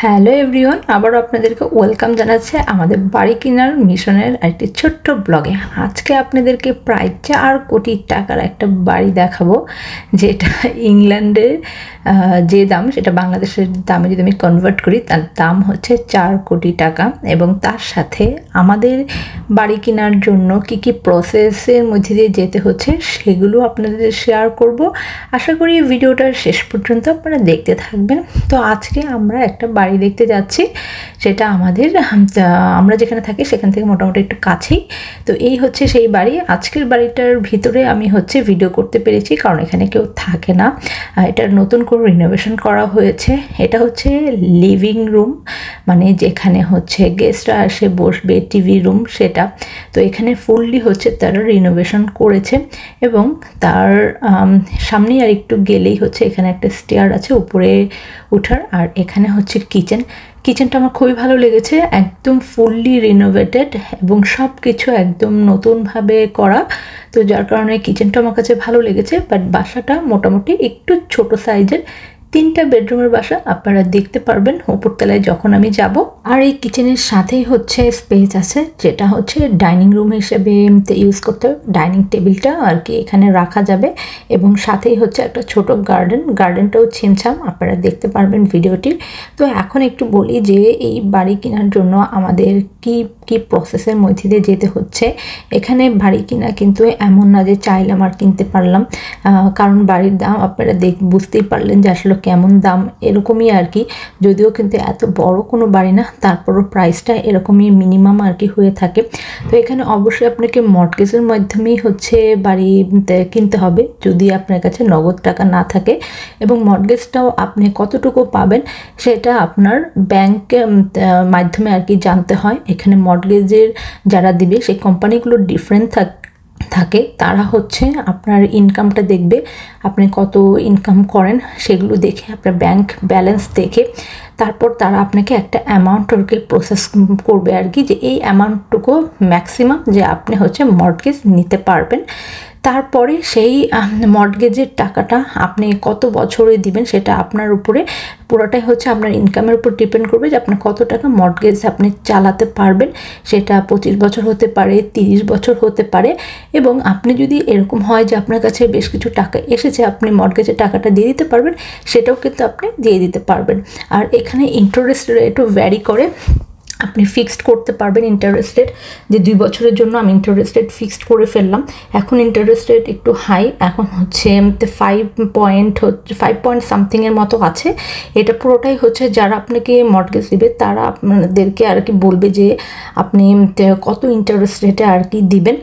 Hello everyone, আবারও আপনাদেরকে welcome জানাচ্ছে আমাদের বাড়ি কেনার মিশনের একটি ছোট্ট ব্লগে। আজকে আপনাদেরকে প্রায় 4 কোটি টাকার একটা বাড়ি দেখাবো, যেটা ইংল্যান্ডের যে দাম সেটা বাংলাদেশের দামে যদি আমি কনভার্ট করি তার দাম হচ্ছে 4 কোটি টাকা। এবং তার সাথে আমাদের বাড়ি কেনার জন্য কি কি প্রসেসের মধ্যে দিয়ে যেতে হচ্ছে সেগুলো আপনাদের শেয়ার করব। আশা করি ভিডিওটা শেষ পর্যন্ত আপনারা দেখতে থাকবেন। তো আজকে আমরা একটা বাড়ি দেখতে যাচ্ছি, সেটা আমরা যেখানে থাকি সেখান থেকে মোটামুটি একটু কাছেই। তো এই হচ্ছে সেই বাড়ি। আজকের বাড়িটার ভিতরে আমি ভিডিও করতে পেরেছি কারণ এখানে কেউ থাকে না। এটার নতুন করে রিনোভেশন করা হয়েছে। এটা হচ্ছে লিভিং রুম, মানে যেখানে গেস্টরা আসে বসবে, টিভি রুম সেটা। তো এখানে ফুললি তারা রিনোভেশন করেছে এবং তার সামনেই আর একটু গেলেই এখানে একটা স্টেয়ার আছে উপরে ওঠার। আর এখানে কিচেনটা আমার খুবই ভালো লেগেছে, একদম ফুললি রিনোভেটেড এবং সব কিছু একদম নতুনভাবে করা। তো যার কারণে কিচেনটা আমার কাছে ভালো লেগেছে। বাট বাসাটা মোটামুটি একটু ছোট সাইজের, 3টা বেডরুমের বাসা আপনারা দেখতে পারবেন উপরতলায় যখন আমি যাব। আর এই কিচেনের সাথেই স্পেস আছে, যেটা ডাইনিং রুম হিসেবে ইউজ করতে হবে। ডাইনিং টেবিলটা আর কি এখানে রাখা যাবে এবং সাথেই একটা ছোট গার্ডেনটাও ছিমছাম, আপনারা দেখতে পারবেন ভিডিওটি। তো এখন একটু বলি যে এই বাড়ি কেনার জন্য আমাদের কি কি প্রসেসের মধ্যে দিয়ে যেতে হচ্ছে। এখানে বাড়ি কিনা কিন্তু এমন না যে চাইলাম আর কিনতে পারলাম, কারণ বাড়ির দাম আপনারা বুঝতেই পারলেন যে আসলে কেমন দাম, এরকমই আর কি। যদিও কিন্তু এত বড় কোনো বাড়ি না, তারপরও প্রাইসটা এরকমই মিনিমাম আর কি হয়ে থাকে। তো এখানে অবশ্যই আপনাকে মর্টগেজের মাধ্যমেই বাড়ি কিনতে হবে যদি আপনার কাছে নগদ টাকা না থাকে। এবং মর্টগেজটাও আপনি কতটুকু পাবেন সেটা আপনার ব্যাংকের মাধ্যমে আর কি জানতে হয়। এখানে মর্টগেজের যারা দিবে সেই কোম্পানিগুলো ডিফারেন্ট থাকে। তারা আপনার ইনকামটা দেখবে, আপনি কত ইনকাম করেন সেগুলো দেখে, আপনার ব্যাংক ব্যালেন্স দেখে তারপর তারা আপনাকে একটা অ্যামাউন্ট আর কি প্রসেস করবে আর কি, যে এই অ্যামাউন্টটুকু ম্যাক্সিমাম যে আপনি মর্টগেজ নিতে পারবেন। তারপরে সেই মর্টগেজের টাকাটা আপনি কত বছরে দিবেন সেটা আপনার উপরে, পুরোটাই আপনার ইনকামের উপর ডিপেন্ড করবে যে আপনি কত টাকা মর্টগেজ আপনি চালাতে পারবেন। সেটা 25 বছর হতে পারে, 30 বছর হতে পারে। এবং আপনি যদি এরকম হয় যে আপনার কাছে বেশ কিছু টাকা এসেছে, আপনি মর্টগেজের টাকাটা দিয়ে দিতে পারবেন, সেটাও কিন্তু আপনি দিয়ে দিতে পারবেন। আর এখানে ইন্টারেস্ট রেটও ভ্যারি করে, আপনি ফিক্সড করতে পারবেন ইন্টারেস্ট রেট, যে 2 বছরের জন্য আমি ইন্টারেস্ট রেট ফিক্সড করে ফেললাম। এখন ইন্টারেস্ট রেট একটু হাই, এখন 5 পয়েন্ট সামথিংয়ের মতো আছে। এটা পুরোটাই যারা আপনাকে মর্টগেজ দিবে তারা আপনাদেরকে আর কি বলবে যে আপনি কত ইন্টারেস্ট রেটে আর কি দিবেন।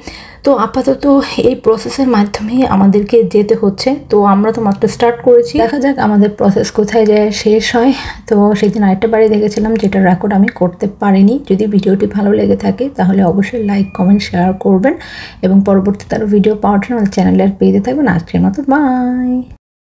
তো আপাতত এই প্রসেসের মাধ্যমেই আমাদেরকে যেতে হচ্ছে। তো আমরা তো মাত্র স্টার্ট করেছি, দেখা যাক আমাদের প্রসেস কোথায় যায় শেষ হয়। তো সেদিন আরেকটা বাড়ি দেখেছিলাম যেটা রেকর্ড আমি করতে পারিনি। যদি ভিডিওটি ভালো লেগে থাকে তাহলে অবশ্যই লাইক, কমেন্ট, শেয়ার করবেন এবং পরবর্তীতে আরও ভিডিও পাওয়ার জন্য আমাদের চ্যানেলে আর পেজে থাকবেন। আজকের মতো বাই।